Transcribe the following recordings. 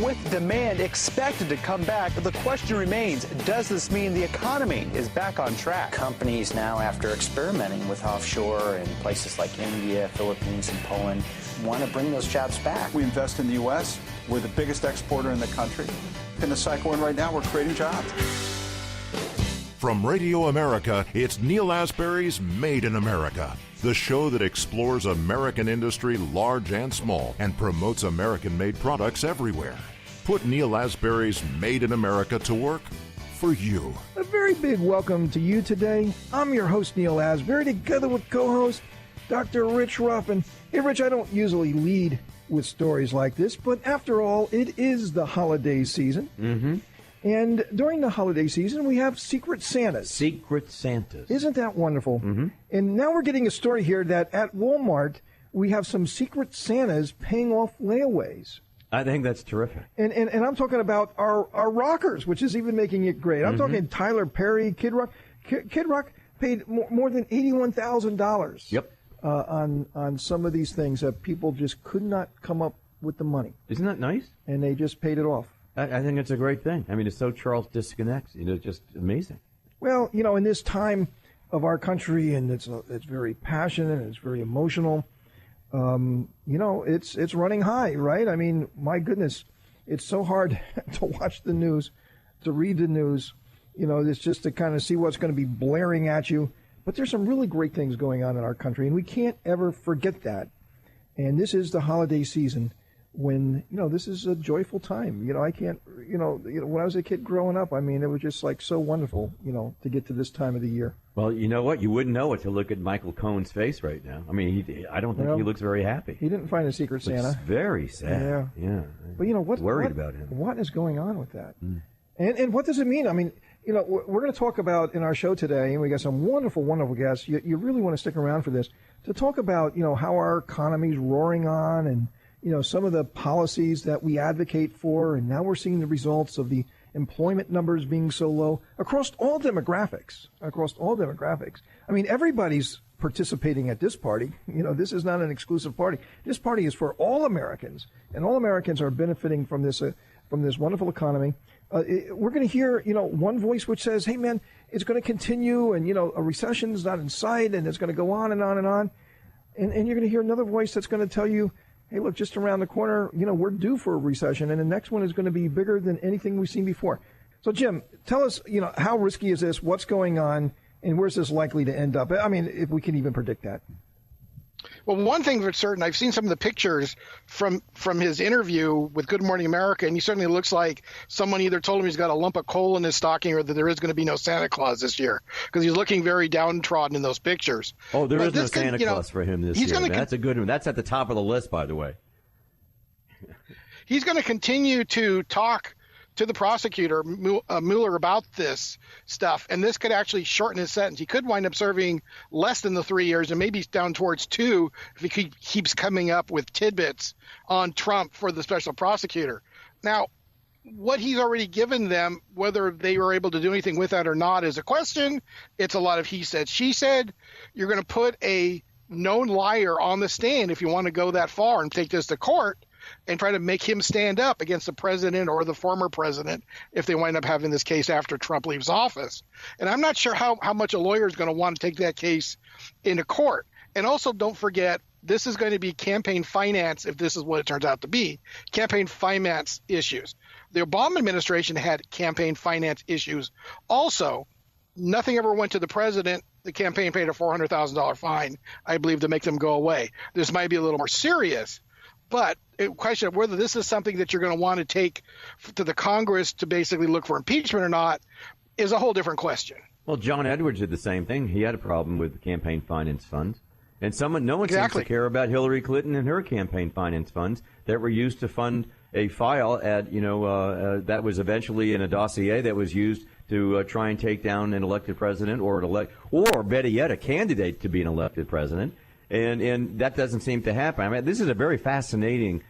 with demand expected to come back, the question remains, does this mean the economy is back on track? Companies now, after experimenting with offshore in places like India, Philippines, and Poland, want to bring those jobs back. We invest in the U.S. We're the biggest exporter in the country. In the cycle we're in right now, we're creating jobs. From Radio America, it's Neil Asbury's Made in America, the show that explores American industry, large and small, and promotes American-made products everywhere. Put Neil Asbury's Made in America to work for you. A very big welcome to you today. I'm your host, Neil Asbury, together with co-host Dr. Rich Ruffin. Hey, Rich, I don't usually lead with stories like this, but after all, it is the holiday season. Mm-hmm. And during the holiday season, we have Secret Santas. Secret Santas. Isn't that wonderful? Mm-hmm. And now we're getting a story here that at Walmart, we have some Secret Santas paying off layaways. I think that's terrific. And I'm talking about our rockers, which is even making it great. I'm talking Tyler Perry, Kid Rock. Kid Rock paid more than $81,000 Yep. On some of these things that people just could not come up with the money. Isn't that nice? And they just paid it off. I think it's a great thing. I mean, it's so Charles disconnects. It's just amazing. Well, in this time of our country, and it's very passionate and it's very emotional, it's running high, right? I mean, my goodness, it's so hard to watch the news, to read the news. It's just to kind of see what's going to be blaring at you. But there's some really great things going on in our country, and we can't ever forget that. And this is the holiday season, when this is a joyful time. I can't when I was a kid growing up, I mean, it was just like so wonderful to get to this time of the year. Well, you know what, you wouldn't know it to look at Michael Cohen's face right now. I mean, I don't think he looks very happy. He didn't find a Secret Santa. It's very sad. Yeah. But what worried about him. What is going on with that? And what does it mean? I mean, we're going to talk about in our show today, and we got some wonderful guests. You really want to stick around for this, to talk about how our economy's roaring on, and some of the policies that we advocate for, and now we're seeing the results of the employment numbers being so low across all demographics. I mean, everybody's participating at this party. This is not an exclusive party. This party is for all Americans, and all Americans are benefiting from this wonderful economy. We're going to hear, one voice which says, hey, man, it's going to continue, and, a recession's not in sight, and it's going to go on and on and on. And you're going to hear another voice that's going to tell you, hey, look, just around the corner, we're due for a recession, and the next one is going to be bigger than anything we've seen before. So, Jim, tell us, how risky is this? What's going on? And where's this likely to end up? I mean, if we can even predict that. Well, one thing for certain, I've seen some of the pictures from his interview with Good Morning America, and he certainly looks like someone either told him he's got a lump of coal in his stocking, or that there is going to be no Santa Claus this year, because he's looking very downtrodden in those pictures. Oh, there is no Santa Claus for him this year. That's a good one. That's at the top of the list, by the way. He's going to continue to talk to the prosecutor, Mueller, about this stuff, and this could actually shorten his sentence. He could wind up serving less than the 3 years, and maybe down towards 2 if he keeps coming up with tidbits on Trump for the special prosecutor. Now, what he's already given them, whether they were able to do anything with that or not, is a question. It's a lot of he said, she said. You're going to put a known liar on the stand if you want to go that far and take this to court, and try to make him stand up against the president or the former president if they wind up having this case after Trump leaves office. And I'm not sure how much a lawyer is going to want to take that case into court. And also, don't forget, this is going to be campaign finance, if this is what it turns out to be, campaign finance issues. The Obama administration had campaign finance issues. Also, nothing ever went to the president. The campaign paid a $400,000 fine, I believe, to make them go away. This might be a little more serious. But a question of whether this is something that you're going to want to take to the Congress to basically look for impeachment or not is a whole different question. Well, John Edwards did the same thing. He had a problem with campaign finance funds. And no one seems to care about Hillary Clinton and her campaign finance funds that were used to fund a file at, that was eventually in a dossier that was used to try and take down an elected president or better yet, a candidate to be an elected president. And that doesn't seem to happen. I mean, this is a very fascinating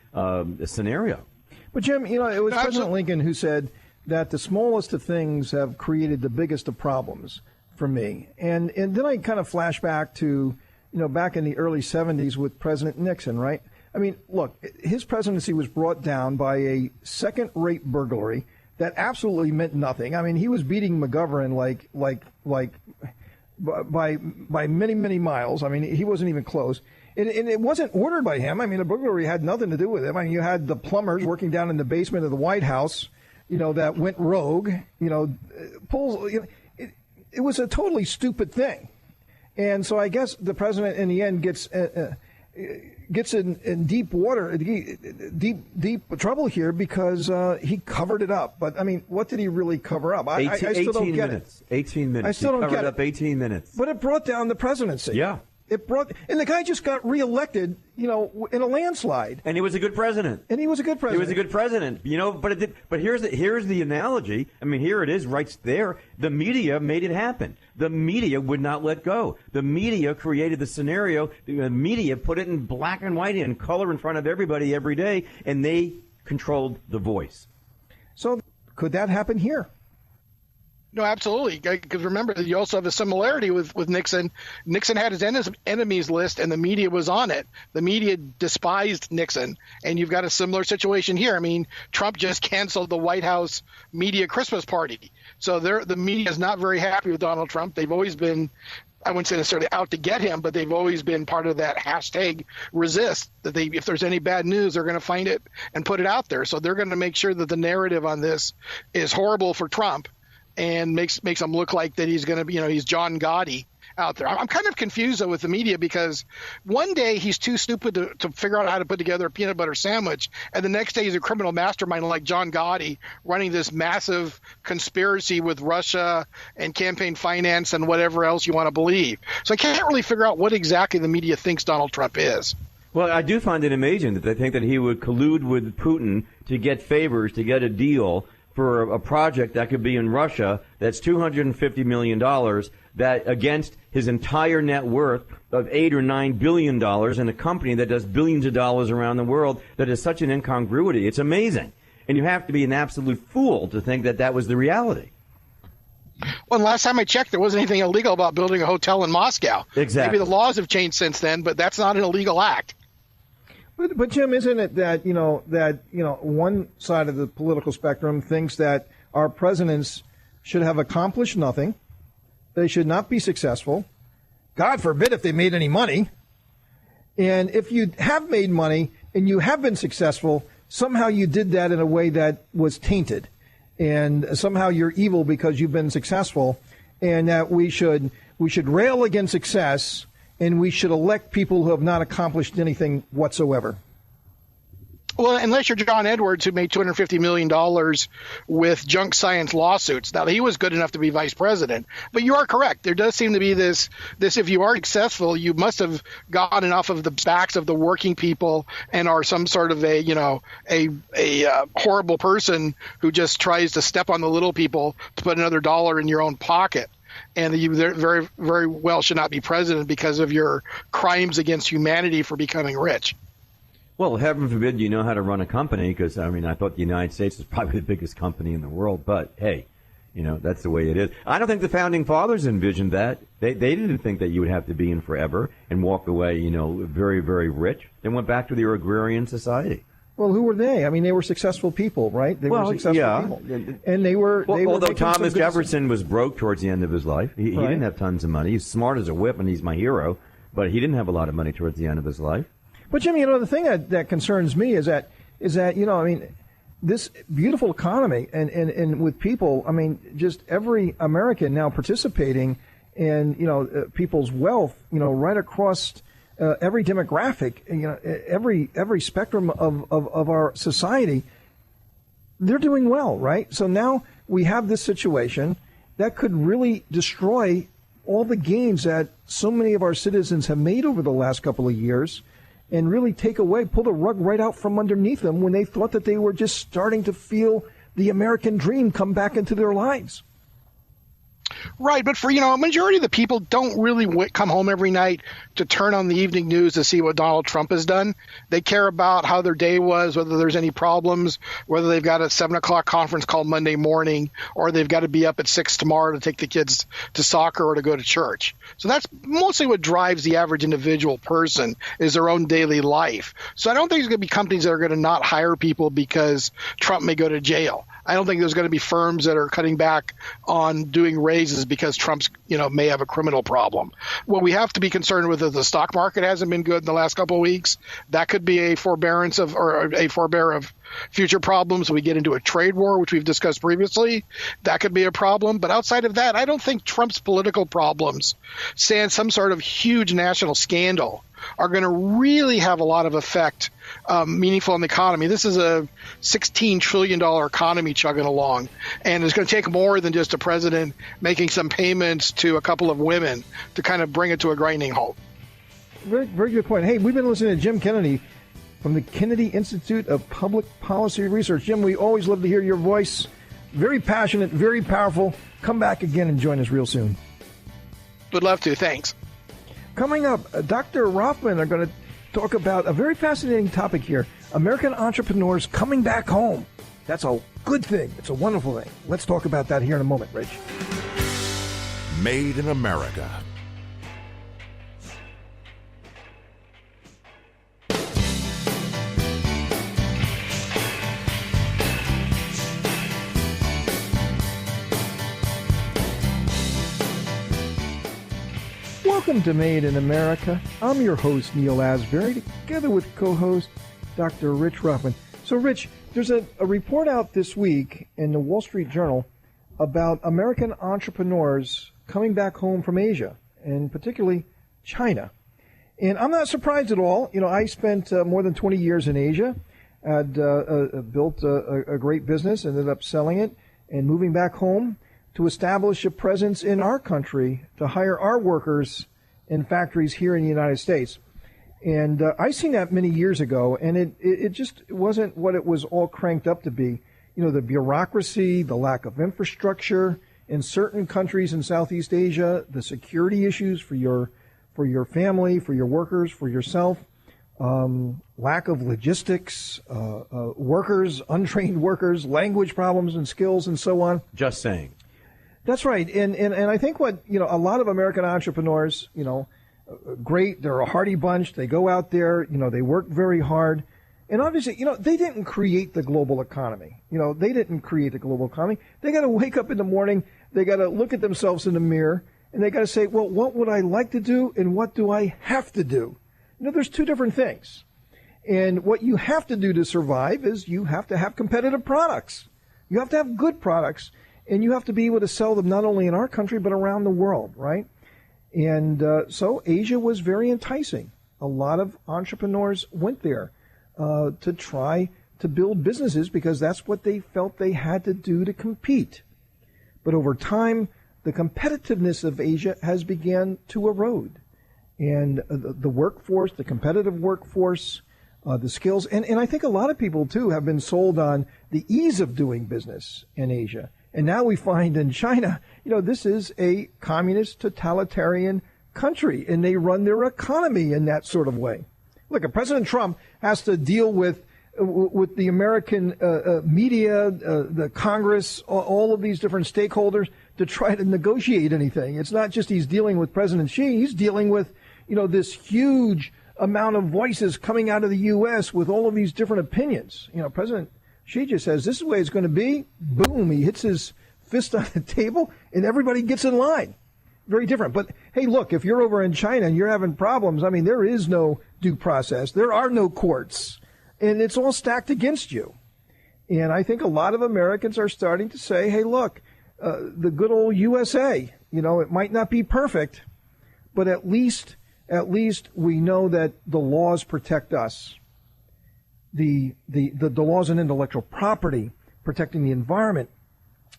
scenario. But, Jim, it was President Lincoln who said that the smallest of things have created the biggest of problems for me. And then I kind of flash back to, back in the early 70s with President Nixon, right? I mean, look, his presidency was brought down by a second-rate burglary that absolutely meant nothing. I mean, he was beating McGovern like by many, many miles. I mean, he wasn't even close. And it wasn't ordered by him. I mean, the burglary had nothing to do with him. I mean, you had the plumbers working down in the basement of the White House, that went rogue, pulls. It was a totally stupid thing. And so I guess the president in the end gets in deep water, deep trouble here because he covered it up. But, I mean, what did he really cover up? I still don't get it. 18 minutes. I still don't get it. Up 18 minutes. But it brought down the presidency. Yeah. And the guy just got reelected, in a landslide. And he was a good president. He was a good president. But here's the analogy. I mean, here it is right there. The media made it happen. The media would not let go. The media created the scenario. The media put it in black and white in color in front of everybody every day, and they controlled the voice. So could that happen here? No, absolutely. Because remember, you also have a similarity with Nixon. Nixon had his enemies list, and the media was on it. The media despised Nixon, and you've got a similar situation here. I mean, Trump just canceled the White House media Christmas party. So the media is not very happy with Donald Trump. They've always been, I wouldn't say necessarily out to get him, but they've always been part of that hashtag resist, that if there's any bad news, they're going to find it and put it out there. So they're going to make sure that the narrative on this is horrible for Trump and makes him look like that he's going to be, he's John Gotti out there. I'm kind of confused, though, with the media because one day he's too stupid to figure out how to put together a peanut butter sandwich, and the next day he's a criminal mastermind like John Gotti running this massive conspiracy with Russia and campaign finance and whatever else you want to believe. So I can't really figure out what exactly the media thinks Donald Trump is. Well, I do find it amazing that they think that he would collude with Putin to get favors, to get a deal for a project that could be in Russia that's $250 million, that against his entire net worth of $8 or $9 billion in a company that does billions of dollars around the world, that is such an incongruity. It's amazing. And you have to be an absolute fool to think that that was the reality. Well, last time I checked, there wasn't anything illegal about building a hotel in Moscow. Exactly. Maybe the laws have changed since then, but that's not an illegal act. But Jim, isn't it that one side of the political spectrum thinks that our presidents should have accomplished nothing, they should not be successful, God forbid if they made any money, and if you have made money and you have been successful, somehow you did that in a way that was tainted, and somehow you're evil because you've been successful, and that we should rail against success. And we should elect people who have not accomplished anything whatsoever. Well, unless you're John Edwards, who made $250 million with junk science lawsuits. Now, he was good enough to be vice president. But you are correct. There does seem to be this if you are successful, you must have gotten enough of the backs of the working people and are some sort of a horrible person who just tries to step on the little people to put another dollar in your own pocket. And you very, very well should not be president because of your crimes against humanity for becoming rich. Well, heaven forbid you know how to run a company, because, I thought the United States was probably the biggest company in the world. But, hey, that's the way it is. I don't think the Founding Fathers envisioned that. They didn't think that you would have to be in forever and walk away, very, very rich. They went back to their agrarian society. Well, who were they? I mean, they were successful people, right? They were successful people. And they were. Although Thomas Jefferson was broke towards the end of his life, he didn't have tons of money. He's smart as a whip, and he's my hero, but he didn't have a lot of money towards the end of his life. But Jim, the thing that concerns me is that this beautiful economy and with people, just every American now participating in people's wealth, right across. Every demographic, every spectrum of our society, they're doing well, right? So now we have this situation that could really destroy all the gains that so many of our citizens have made over the last couple of years and really pull the rug right out from underneath them when they thought that they were just starting to feel the American dream come back into their lives. Right, but for, a majority of the people don't really come home every night to turn on the evening news to see what Donald Trump has done. They care about how their day was, whether there's any problems, whether they've got a 7 o'clock conference call Monday morning, or they've got to be up at 6 tomorrow to take the kids to soccer or to go to church. So that's mostly what drives the average individual person, is their own daily life. So I don't think there's going to be companies that are going to not hire people because Trump may go to jail. I don't think there's going to be firms that are cutting back on doing raises because Trump's, may have a criminal problem. What we have to be concerned with is the stock market hasn't been good in the last couple of weeks. That could be a forebear of future problems. We get into a trade war, which we've discussed previously. That could be a problem. But outside of that, I don't think Trump's political problems, sans some sort of huge national scandal, are going to really have a lot of effect, meaningful on the economy. This is a $16 trillion economy chugging along, and it's going to take more than just a president making some payments to a couple of women to kind of bring it to a grinding halt. Very, very good point. Hey, we've been listening to Jim Kennedy from the Kennedy Institute of Public Policy Research. Jim, we always love to hear your voice. Very passionate, very powerful. Come back again and join us real soon. Would love to. Thanks. Coming up, Dr. Rothman are going to talk about a very fascinating topic here. American entrepreneurs coming back home. That's a good thing. It's a wonderful thing. Let's talk about that here in a moment, Rich. Made in America. Welcome to Made in America. I'm your host, Neil Asbury, together with co-host Dr. Rich Rothman. So, Rich, there's a report out this week in the Wall Street Journal about American entrepreneurs coming back home from Asia, and particularly China. And I'm not surprised at all. I spent more than 20 years in Asia, had built a great business, ended up selling it, and moving back home to establish a presence in our country, to hire our workers in factories here in the United States. And I seen that many years ago, and it just wasn't what it was all cranked up to be. The bureaucracy, the lack of infrastructure in certain countries in Southeast Asia, the security issues for your family, for your workers, for yourself, lack of logistics, workers, untrained workers, language problems and skills, and so on. Just saying. That's right. And I think what, a lot of American entrepreneurs, great, they're a hardy bunch. They go out there, they work very hard. And obviously, they didn't create the global economy. They didn't create the global economy. They got to wake up in the morning. They got to look at themselves in the mirror, and they got to say, well, what would I like to do and what do I have to do? There's two different things. And what you have to do to survive is you have to have competitive products. You have to have good products. And you have to be able to sell them not only in our country, but around the world, right? And so Asia was very enticing. A lot of entrepreneurs went there to try to build businesses because that's what they felt they had to do to compete. But over time, the competitiveness of Asia has began to erode. And the workforce, the competitive workforce, the skills, and I think a lot of people, too, have been sold on the ease of doing business in Asia. And now we find in China, this is a communist totalitarian country, and they run their economy in that sort of way. Look, President Trump has to deal with the American media, the Congress, all of these different stakeholders to try to negotiate anything. It's not just he's dealing with President Xi, he's dealing with, this huge amount of voices coming out of the U.S. with all of these different opinions. President Xi just says, this is the way it's going to be. Boom, he hits his fist on the table, and everybody gets in line. Very different. But, hey, look, if you're over in China and you're having problems, there is no due process. There are no courts. And it's all stacked against you. And I think a lot of Americans are starting to say, hey, look, the good old USA, it might not be perfect, but at least we know that the laws protect us. The laws on intellectual property, protecting the environment,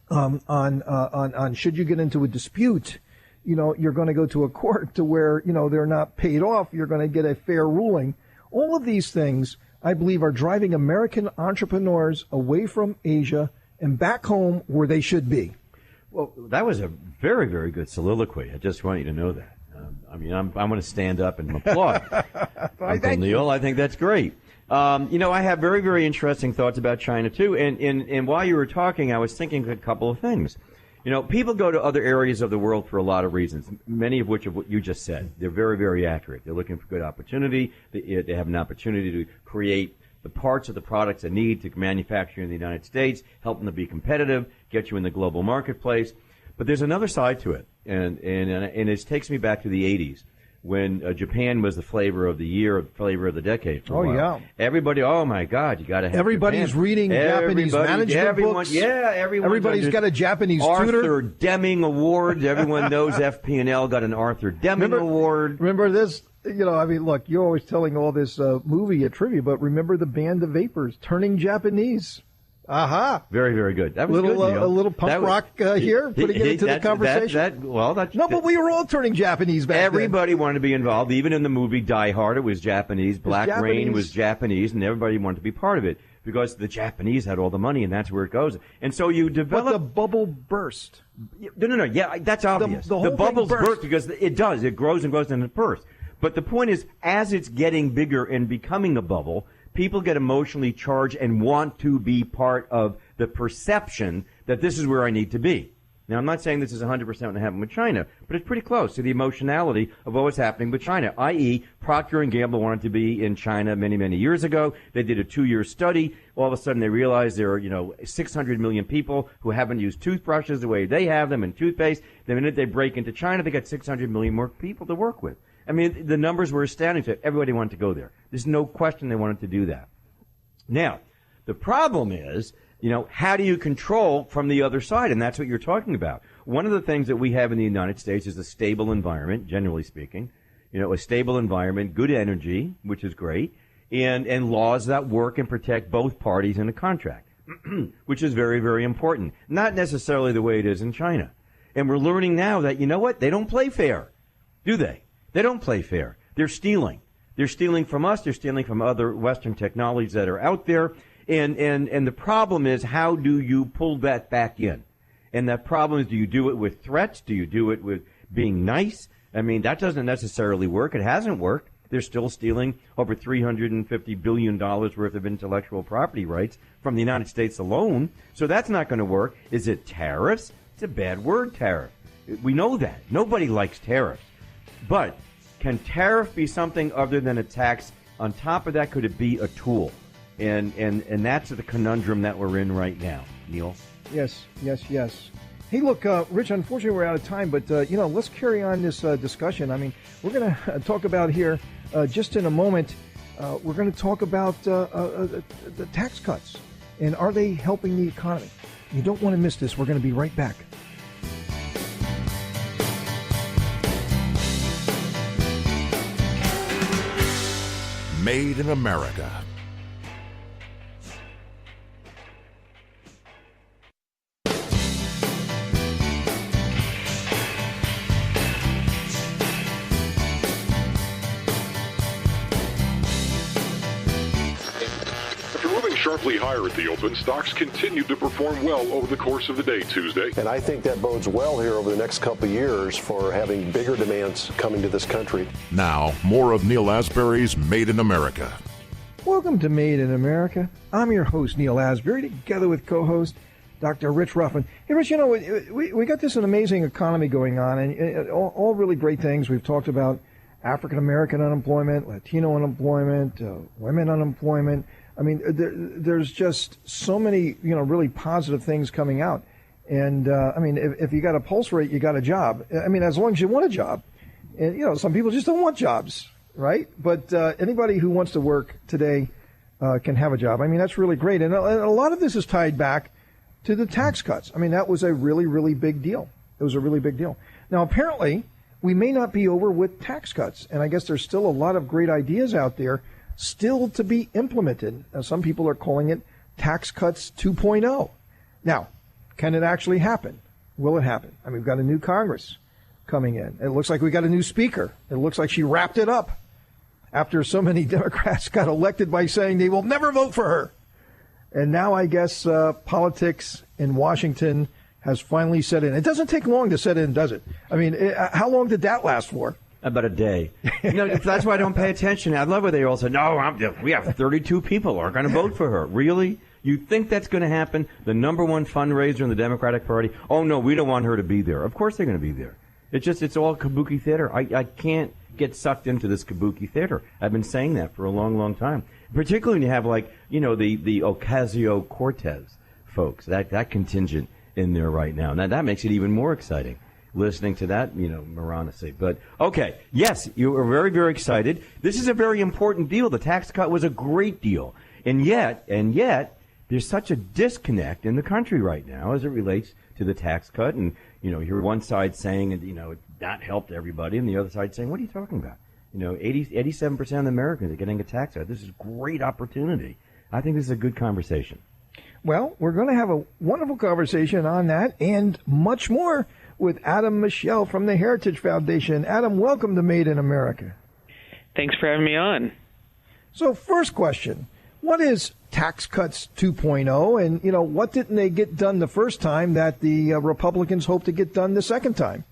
on should you get into a dispute, you're going to go to a court to where, they're not paid off, you're going to get a fair ruling. All of these things, I believe, are driving American entrepreneurs away from Asia and back home where they should be. Well, that was a very, very good soliloquy. I just want you to know that. I'm going to stand up and applaud. Uncle Neil, I think that's great. I have very, very interesting thoughts about China, too. And while you were talking, I was thinking a couple of things. People go to other areas of the world for a lot of reasons, many of which of what you just said. They're very, very accurate. They're looking for good opportunity. They have an opportunity to create the parts of the products they need to manufacture in the United States, help them to be competitive, get you in the global marketplace. But there's another side to it, and it takes me back to the 80s when Japan was the flavor of the year, flavor of the decade. For a while. Yeah. Everybody, oh my God, you got to have Everybody's Japan. reading Japanese management books. Yeah, everybody's got a Japanese tutor. Arthur Deming Award. Everyone knows FP&L got an Arthur Deming Award. Remember this? Look, you're always telling all this movie trivia, but remember the Band of Vapors turning Japanese. Aha! Very, very good. That was good, Neil. A little punk rock here, putting it into the conversation. But we were all turning Japanese back then. Everybody wanted to be involved. Even in the movie Die Hard, it was Japanese. Black Rain was Japanese, and everybody wanted to be part of it because the Japanese had all the money, and that's where it goes. And so you develop. But the bubble burst. No. Yeah, that's obvious. The bubbles burst because it does. It grows and grows and it bursts. But the point is, as it's getting bigger and becoming a bubble, people get emotionally charged and want to be part of the perception that this is where I need to be. Now, I'm not saying this is 100% what happened with China, but it's pretty close to the emotionality of what was happening with China, i.e., Procter & Gamble wanted to be in China many, many years ago. They did a 2-year study. All of a sudden, they realized there are, 600 million people who haven't used toothbrushes the way they have them and toothpaste. The minute they break into China, they got 600 million more people to work with. I mean, the numbers were astounding. So everybody wanted to go there. There's no question they wanted to do that. Now, the problem is, how do you control from the other side? And that's what you're talking about. One of the things that we have in the United States is a stable environment, generally speaking. A stable environment, good energy, which is great, and laws that work and protect both parties in a contract, which is very, very important. Not necessarily the way it is in China. And we're learning now that, they don't play fair, do they? They don't play fair. They're stealing. They're stealing from us. They're stealing from other Western technologies that are out there. And the problem is, how do you pull that back in? And that problem is, do you do it with threats? Do you do it with being nice? I mean, that doesn't necessarily work. It hasn't worked. They're still stealing over $350 billion worth of intellectual property rights from the United States alone. So that's not going to work. Is it tariffs? It's a bad word, tariff. We know that. Nobody likes tariffs. But can tariff be something other than a tax? On top of that, could it be a tool? And that's the conundrum that we're in right now, Neil. Yes. Hey, look, Rich, unfortunately we're out of time, but, let's carry on this discussion. I mean, we're going to talk about here just in a moment, we're going to talk about the tax cuts. And are they helping the economy? You don't want to miss this. We're going to be right back. Made in America. Sharply higher at the open, stocks continued to perform well over the course of the day Tuesday. And I think that bodes well here over the next couple of years for having bigger demands coming to this country. Now, more of Neil Asbury's Made in America. Welcome to Made in America. I'm your host, Neil Asbury, together with co-host Dr. Rich Ruffin. Hey, Rich, we got this amazing economy going on, and all really great things. We've talked about African-American unemployment, Latino unemployment, women unemployment. I mean, there's just so many, really positive things coming out. And, if you got a pulse rate, you got a job. I mean, as long as you want a job. And, some people just don't want jobs, right? But anybody who wants to work today can have a job. I mean, that's really great. And a lot of this is tied back to the tax cuts. I mean, that was a really, really big deal. It was a really big deal. Now, apparently, we may not be over with tax cuts. And I guess there's still a lot of great ideas out there still to be implemented. Some people are calling it tax cuts 2.0. Now, can it actually happen? Will it happen? I mean, we've got a new Congress coming in. It looks like we got a new speaker. It looks like she wrapped it up after so many Democrats got elected by saying they will never vote for her. And now I guess politics in Washington has finally set in. It doesn't take long to set in, does it? I mean, how long did that last for? About a day. That's why I don't pay attention. I love it. They all say, no, we have 32 people are going to vote for her. Really? You think that's going to happen? The number one fundraiser in the Democratic Party? Oh, no, we don't want her to be there. Of course they're going to be there. It's all kabuki theater. I can't get sucked into this kabuki theater. I've been saying that for a long, long time. Particularly when you have, the Ocasio-Cortez folks, that contingent in there right now. Now, that makes it even more exciting, listening to that, Marana say. But, okay, yes, you are very, very excited. This is a very important deal. The tax cut was a great deal. And yet, there's such a disconnect in the country right now as it relates to the tax cut. And, you hear one side saying, it not helped everybody, and the other side saying, what are you talking about? 87% of the Americans are getting a tax cut. This is a great opportunity. I think this is a good conversation. Well, we're going to have a wonderful conversation on that and much more with Adam Michel from the Heritage Foundation. Adam, welcome to Made in America. Thanks for having me on. So first question, what is Tax Cuts 2.0? And, what didn't they get done the first time that the Republicans hope to get done the second time?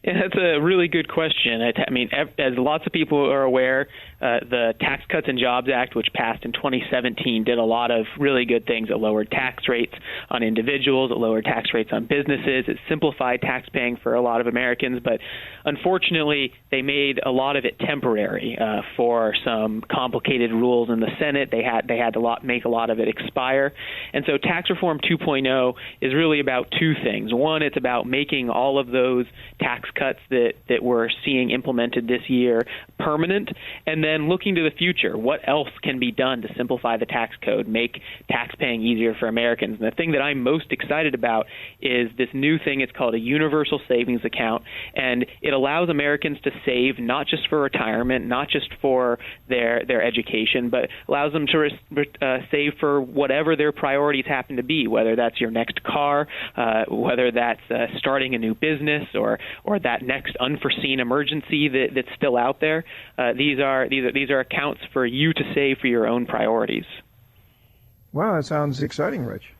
Yeah, that's a really good question. I mean, as lots of people are aware, the Tax Cuts and Jobs Act, which passed in 2017, did a lot of really good things. It lowered tax rates on individuals. It lowered tax rates on businesses. It simplified tax paying for a lot of Americans. But unfortunately, they made a lot of it temporary for some complicated rules in the Senate. They had to make a lot of it expire. And so Tax Reform 2.0 is really about two things. One, it's about making all of those tax cuts that we're seeing implemented this year permanent, and then looking to the future. What else can be done to simplify the tax code, make tax paying easier for Americans? And the thing that I'm most excited about is this new thing. It's called a universal savings account, and it allows Americans to save not just for retirement, not just for their education, but allows them to save for whatever their priorities happen to be, whether that's your next car, whether that's starting a new business, or that next unforeseen emergency that's still out there. These are accounts for you to save for your own priorities. Wow, that sounds exciting, Rich.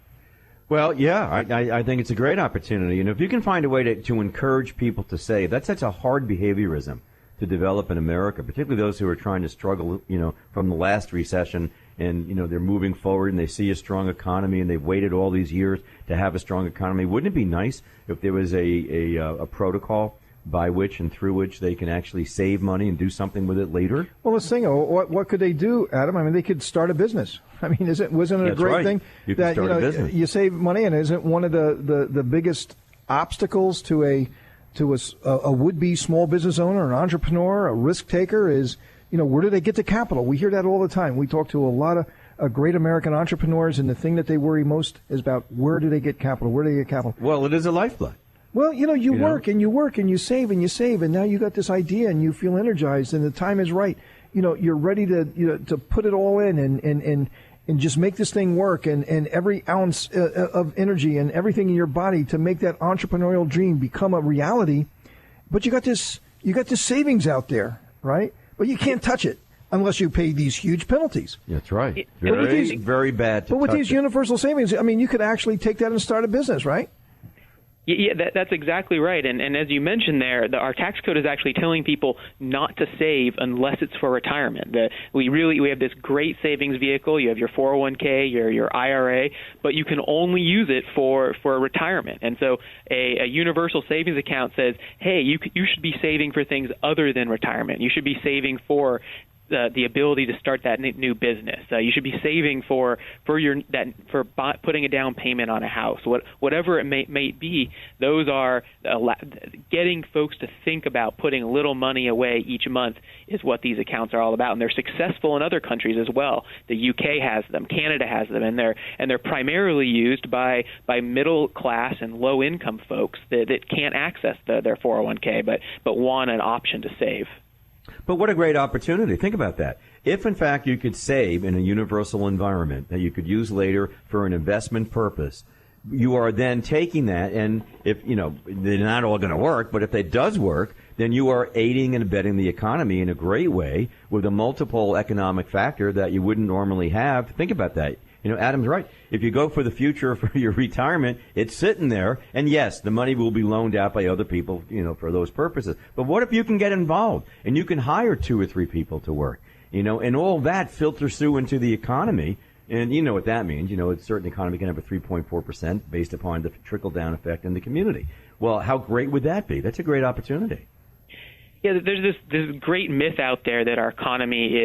Well, yeah, I think it's a great opportunity. And if you can find a way to encourage people to save, that's such a hard behaviorism to develop in America, particularly those who are trying to struggle, from the last recession, and, they're moving forward and they see a strong economy and they've waited all these years to have a strong economy. Wouldn't it be nice if there was a protocol by which and through which they can actually save money and do something with it later? Well, let's think. What could they do, Adam? I mean, they could start a business. I mean, wasn't it a great thing that you save money, and isn't one of the biggest obstacles to a would-be small business owner, an entrepreneur, a risk taker is, where do they get the capital? We hear that all the time. We talk to a lot of great American entrepreneurs, and the thing that they worry most is about where do they get capital? Where do they get capital? Well, it is a lifeblood. Well, you work and you work and you save, and now you got this idea and you feel energized and the time is right. You're ready to put it all in and just make this thing work, and every ounce of energy and everything in your body to make that entrepreneurial dream become a reality. But you got this savings out there, right? But you can't touch it unless you pay these huge penalties. That's right. Very bad to touch it. But with these universal savings, I mean, you could actually take that and start a business, right? Yeah, that's exactly right. And as you mentioned there, our tax code is actually telling people not to save unless it's for retirement. We have this great savings vehicle. You have your 401k, your IRA, but you can only use it for retirement. And so a universal savings account says, hey, you should be saving for things other than retirement. You should be saving for the ability to start that new business. You should be saving for putting a down payment on a house. Whatever it may be, those are getting folks to think about putting a little money away each month is what these accounts are all about. And they're successful in other countries as well. The UK has them, Canada has them, and they're primarily used by middle class and low income folks that can't access their 401k but want an option to save. But what a great opportunity. Think about that. If, in fact, you could save in a universal environment that you could use later for an investment purpose, you are then taking that, and if, they're not all going to work, but if it does work, then you are aiding and abetting the economy in a great way with a multiple economic factor that you wouldn't normally have. Think about that. Adam's right. If you go for the future for your retirement, it's sitting there. And yes, the money will be loaned out by other people, for those purposes. But what if you can get involved and you can hire 2 or 3 people to work, and all that filters through into the economy. And you know what that means. A certain economy can have a 3.4% based upon the trickle-down effect in the community. Well, how great would that be? That's a great opportunity. Yeah, there's this great myth out there that our economy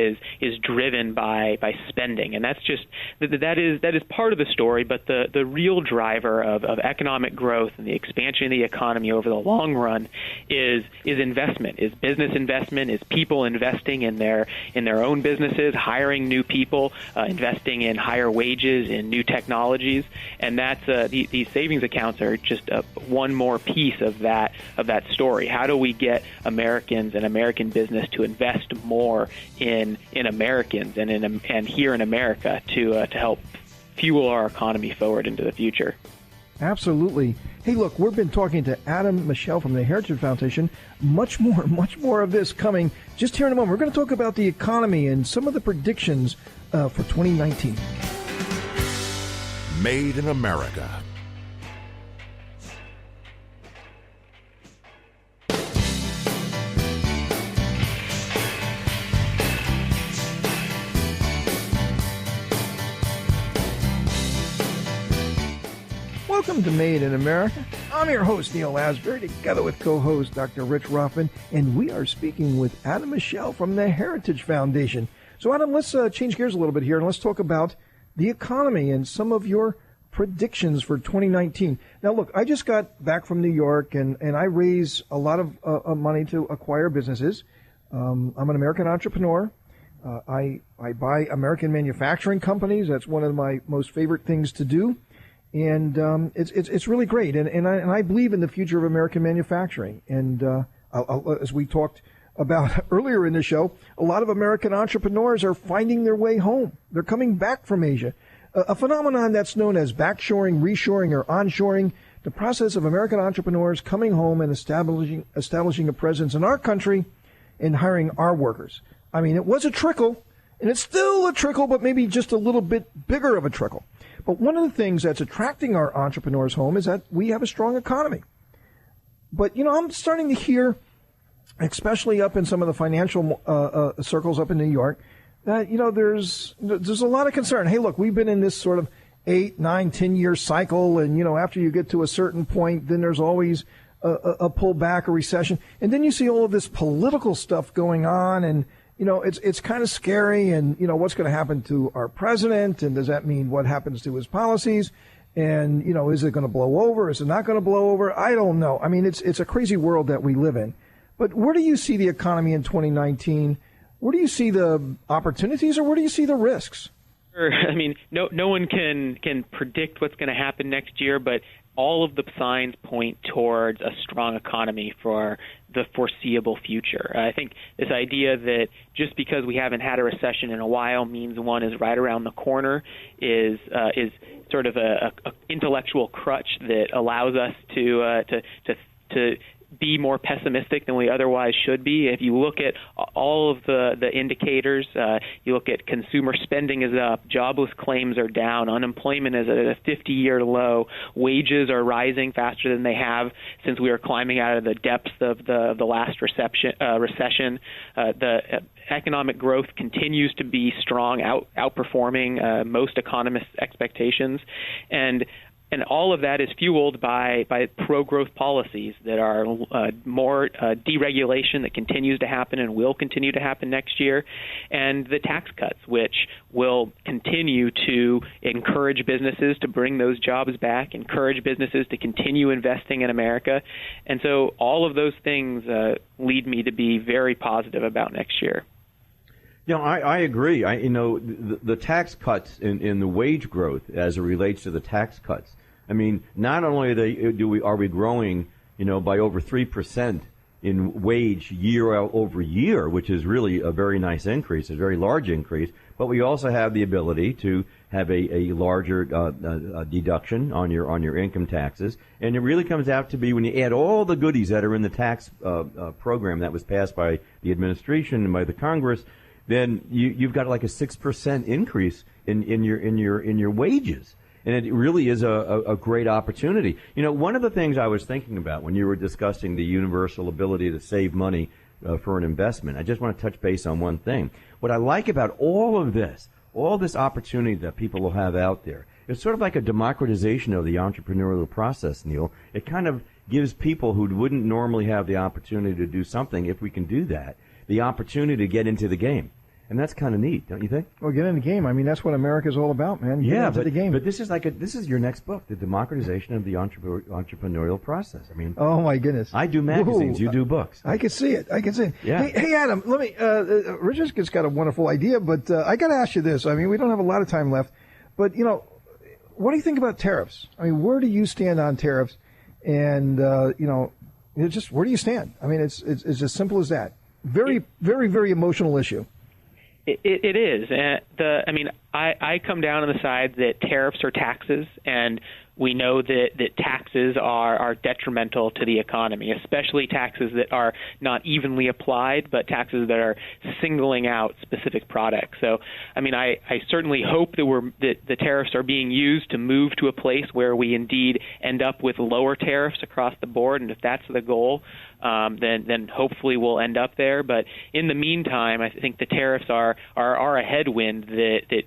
is driven by spending, and that's just that is part of the story. But the real driver of economic growth and the expansion of the economy over the long run is investment, is business investment, is people investing in their own businesses, hiring new people, investing in higher wages, in new technologies, and that's these savings accounts are just one more piece of that story. How do we get Americans and American business to invest more in Americans and here in America to help fuel our economy forward into the future? Absolutely. Hey, look, we've been talking to Adam Michel from the Heritage Foundation. Much more of this coming just here in a moment. We're going to talk about the economy and some of the predictions for 2019. Made in America. Welcome to Made in America. I'm your host, Neil Asbury, together with co-host Dr. Rich Rothman, and we are speaking with Adam Michel from the Heritage Foundation. So, Adam, let's change gears a little bit here, and let's talk about the economy and some of your predictions for 2019. Now, look, I just got back from New York, and I raise a lot of money to acquire businesses. I'm an American entrepreneur. I buy American manufacturing companies. That's one of my most favorite things to do. And it's really great, and I believe in the future of American manufacturing. And as we talked about earlier in the show, a lot of American entrepreneurs are finding their way home. They're coming back from Asia, a phenomenon that's known as backshoring, reshoring, or onshoring. The process of American entrepreneurs coming home and establishing a presence in our country and hiring our workers. I mean, it was a trickle, and it's still a trickle, but maybe just a little bit bigger of a trickle. But one of the things that's attracting our entrepreneurs home is that we have a strong economy. But, I'm starting to hear, especially up in some of the financial circles up in New York, that, there's a lot of concern. Hey, look, we've been in this sort of 8, 9, 10-year cycle, and, after you get to a certain point, then there's always a pullback, a recession. And then you see all of this political stuff going on, and it's kind of scary, and, what's going to happen to our president, and does that mean what happens to his policies? And, is it going to blow over? Is it not going to blow over? I don't know. I mean, it's a crazy world that we live in. But where do you see the economy in 2019? Where do you see the opportunities, or where do you see the risks? I mean, no one can predict what's going to happen next year, but all of the signs point towards a strong economy for the foreseeable future. I think this idea that just because we haven't had a recession in a while means one is right around the corner is sort of a intellectual crutch that allows us to be more pessimistic than we otherwise should be. If you look at all of the indicators, you look at consumer spending is up, jobless claims are down, unemployment is at a 50-year low, wages are rising faster than they have since we were climbing out of the depths of the last recession. The economic growth continues to be strong, outperforming most economists' expectations. And all of that is fueled by pro-growth policies that are more deregulation that continues to happen and will continue to happen next year, and the tax cuts, which will continue to encourage businesses to bring those jobs back, encourage businesses to continue investing in America. And so all of those things lead me to be very positive about next year. I agree. The tax cuts in the wage growth as it relates to the tax cuts. I mean, not only are we growing, by over 3% in wage year over year, which is really a very nice increase, a very large increase, but we also have the ability to have a larger deduction on your income taxes. And it really comes out to be, when you add all the goodies that are in the tax program that was passed by the administration and by the Congress, then you've got like a 6% increase in your wages. And it really is a great opportunity. You know, one of the things I was thinking about when you were discussing the universal ability to save money for an investment, I just want to touch base on one thing. What I like about all of this, all this opportunity that people will have out there, it's sort of like a democratization of the entrepreneurial process, Neil. It kind of gives people who wouldn't normally have the opportunity to do something, if we can do that, the opportunity to get into the game. And that's kind of neat, don't you think? Well, get in the game. I mean, that's what America's all about, man. Get into the game. But this is your next book, the democratization of the entrepreneurial process. I mean, oh my goodness! I do magazines, you do books. I can see it. Yeah. Hey, Adam, let me. Richard's just got a wonderful idea, but I got to ask you this. I mean, we don't have a lot of time left, but you know, what do you think about tariffs? I mean, where do you stand on tariffs? And you know, just where do you stand? I mean, it's as simple as that. Very, very, very emotional issue. It is. I come down on the side that tariffs are taxes, and we know that taxes are detrimental to the economy, especially taxes that are not evenly applied, but taxes that are singling out specific products. So, I mean, I certainly hope that the tariffs are being used to move to a place where we indeed end up with lower tariffs across the board, and if that's the goal, then hopefully we'll end up there. But in the meantime, I think the tariffs are a headwind that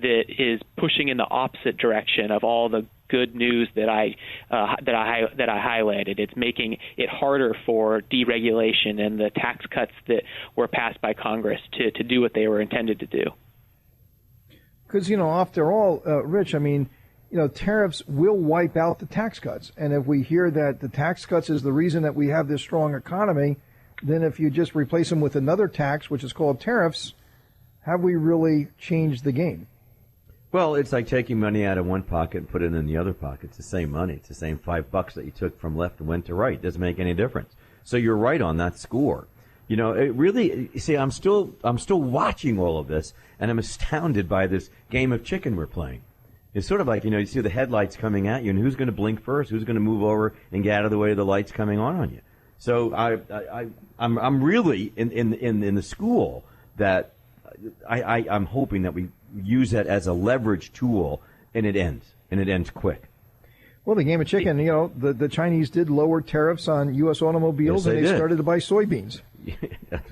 is pushing in the opposite direction of all the good news that I highlighted. It's making it harder for deregulation and the tax cuts that were passed by Congress to do what they were intended to do. Because, you know, after all, Rich, I mean, you know, tariffs will wipe out the tax cuts. And if we hear that the tax cuts is the reason that we have this strong economy, then if you just replace them with another tax, which is called tariffs, have we really changed the game? Well, it's like taking money out of one pocket and put it in the other pocket. It's the same money. It's the same $5 that you took from left and went to right. It doesn't make any difference. So you're right on that score. You know, it really, you see, I'm still watching all of this, and I'm astounded by this game of chicken we're playing. It's sort of like, you know, you see the headlights coming at you, and who's going to blink first? Who's going to move over and get out of the way of the lights coming on you? So I'm really in the school that I'm hoping that we use that as a leverage tool, and it ends quick. Well, the game of chicken, you know, the Chinese did lower tariffs on U.S. automobiles, yes, and they started to buy soybeans.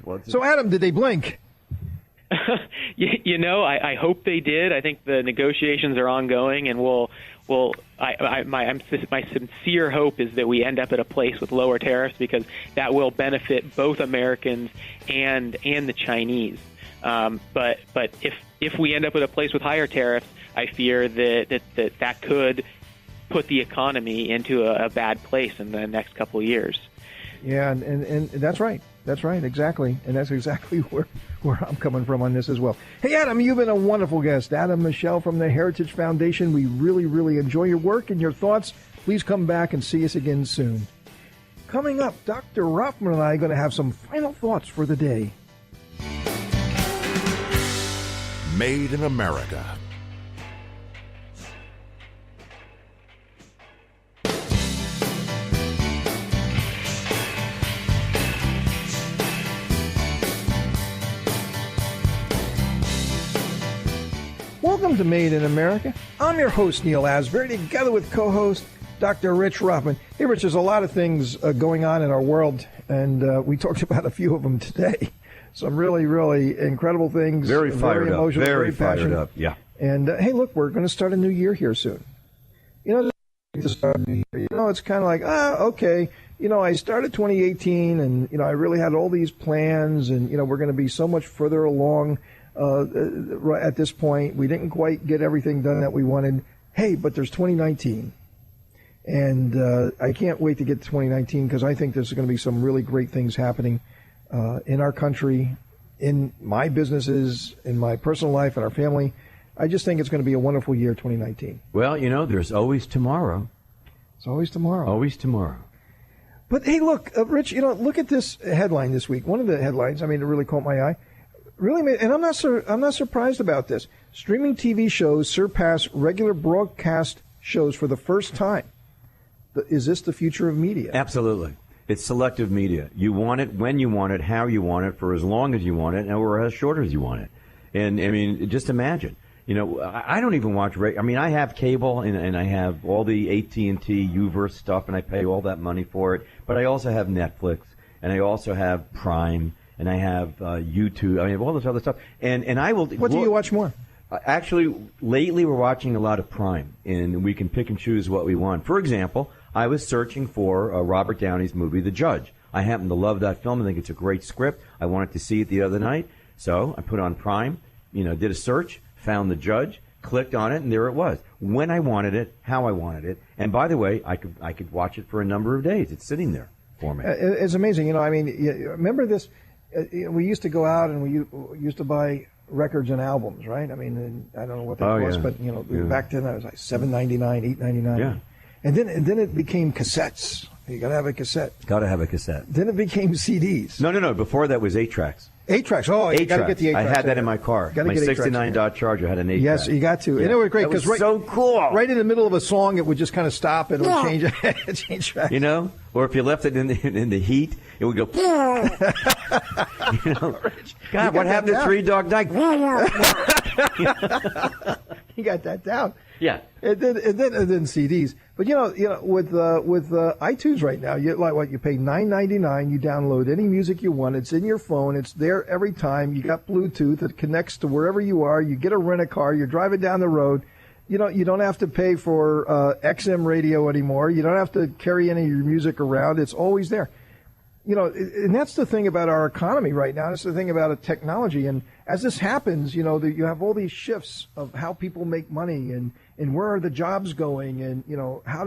Well, so, Adam, did they blink? You know, I hope they did. I think the negotiations are ongoing, and my sincere hope is that we end up at a place with lower tariffs, because that will benefit both Americans and the Chinese. But if we end up at a place with higher tariffs, I fear that could put the economy into a bad place in the next couple of years. Yeah, and that's right. That's right, exactly. And that's exactly where I'm coming from on this as well. Hey, Adam, you've been a wonderful guest. Adam Michel from the Heritage Foundation. We really, really enjoy your work and your thoughts. Please come back and see us again soon. Coming up, Dr. Rothman and I are going to have some final thoughts for the day. Made in America. Welcome to Made in America. I'm your host, Neil Asbury, together with co-host Dr. Rich Rothman. Hey, Rich, there's a lot of things going on in our world, and we talked about a few of them today. Some really, really incredible things. Very fired up. Emotional, very passionate. fired up, yeah. And, hey, look, we're going to start a new year here soon. You know, it's kind of like, okay. You know, I started 2018, and, you know, I really had all these plans, and, you know, we're going to be so much further along at this point. We didn't quite get everything done that we wanted. Hey, but there's 2019. And I can't wait to get to 2019, because I think there's going to be some really great things happening in our country, in my businesses, in my personal life, and our family. I just think it's going to be a wonderful year, 2019. Well, you know, there's always tomorrow. It's always tomorrow. Always tomorrow. But, hey, look, Rich, you know, look at this headline this week. One of the headlines, I mean, it really caught my eye. Really, and I'm not surprised about this. Streaming TV shows surpass regular broadcast shows for the first time. Is this the future of media? Absolutely. It's selective media. You want it when you want it, how you want it, for as long as you want it, or as short as you want it. And, I mean, just imagine. You know, I don't even watch I mean, I have cable, and I have all the AT&T Uverse stuff, and I pay all that money for it. But I also have Netflix, and I also have Prime, and I have YouTube. I have all this other stuff. And I will... What do you watch more? Actually, lately we're watching a lot of Prime, and we can pick and choose what we want. For example, I was searching for Robert Downey's movie, The Judge. I happen to love that film. I think it's a great script. I wanted to see it the other night, so I put on Prime, did a search, found The Judge, clicked on it, and there it was. When I wanted it, how I wanted it. And by the way, I could watch it for a number of days. It's sitting there for me. It's amazing. I mean, remember this? We used to go out and we used to buy records and albums, right? I mean, I don't know what that was, but back then it was like $7.99, $8.99. Yeah. And then it became cassettes. You got to have a cassette. Got to have a cassette. Then it became CDs. No. Before that was 8-tracks. 8-tracks. Oh, you got to get the 8-tracks. I had that in my car. My 69 Dodge Charger had an 8-track. Yes, you got to. Yeah. And it was great because so cool. Right in the middle of a song, it would just kind of stop and it would change tracks. Or if you left it in the heat, it would go. God, what happened to Three Dog Night? You got that down. Yeah. And then CDs. But with iTunes right now, you pay $9.99, you download any music you want, it's in your phone, it's there every time, you got Bluetooth, it connects to wherever you are, you get a rent-a-car, you're driving down the road, you don't have to pay for XM radio anymore, you don't have to carry any of your music around, it's always there. And that's the thing about our economy right now. That's the thing about technology. And as this happens, you have all these shifts of how people make money and where are the jobs going and, how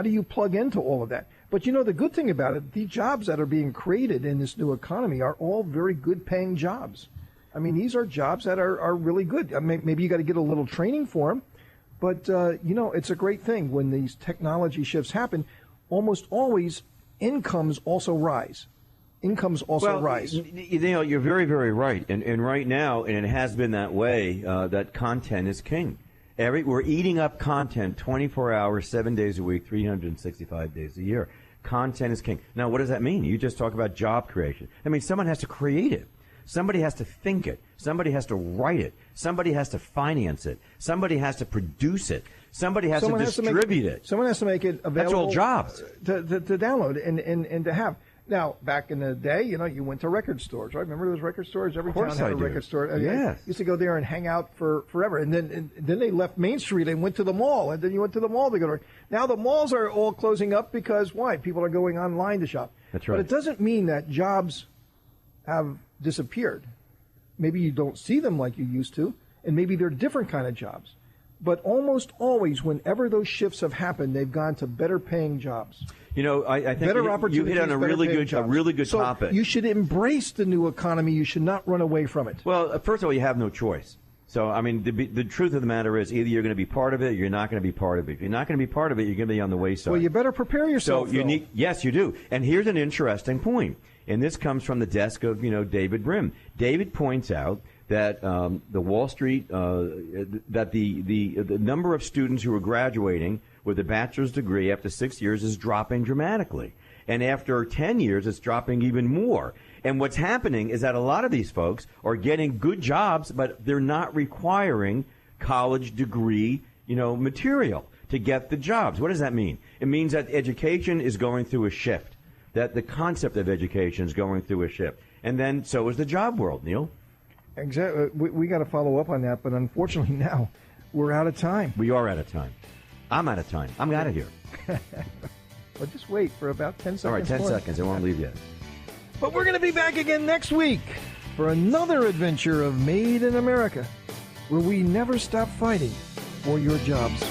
do you plug into all of that? But, the good thing about it, the jobs that are being created in this new economy are all very good paying jobs. I mean, these are jobs that are really good. I mean, maybe you got to get a little training for them. But, it's a great thing when these technology shifts happen. Almost always incomes also rise. Rise. You're very, very right. And right now, and it has been that way, that content is king. We're eating up content 24 hours, 7 days a week, 365 days a year. Content is king. Now, what does that mean? You just talk about job creation. I mean, someone has to create it. Somebody has to think it. Somebody has to write it. Somebody has to finance it. Somebody has to produce it. Somebody has to distribute it. Someone has to make it available. That's all jobs. To download and to have. Now, back in the day, you went to record stores, right? Remember those record stores? Every town had a record store. Yes. Used to go there and hang out forever. And then they left Main Street and went to the mall. And then you went to the mall to go to. Now the malls are all closing up because why? People are going online to shop. That's right. But it doesn't mean that jobs have disappeared. Maybe you don't see them like you used to, and maybe they're different kind of jobs. But almost always, whenever those shifts have happened, they've gone to better paying jobs. I think you hit on a really good topic. You should embrace the new economy. You should not run away from it. Well, first of all, you have no choice. So, I mean, the truth of the matter is either you're going to be part of it or you're not going to be part of it. If you're not going to be part of it, you're going to be on the wayside. Well, you better prepare yourself. So yes, you do. And here's an interesting point. And this comes from the desk of, David Brim. David points out that the Wall Street, that the number of students who are graduating with a bachelor's degree after 6 years is dropping dramatically. And after 10 years, it's dropping even more. And what's happening is that a lot of these folks are getting good jobs, but they're not requiring college degree, material to get the jobs. What does that mean? It means that education is going through a shift, that the concept of education is going through a shift. And then so is the job world, Neil. Exactly. We got to follow up on that, but unfortunately now we're out of time. We are out of time. I'm out of time. I'm out of here. Well, just wait for about 10 seconds. All right, 10 seconds. I won't leave yet. But we're going to be back again next week for another adventure of Made in America, where we never stop fighting for your jobs.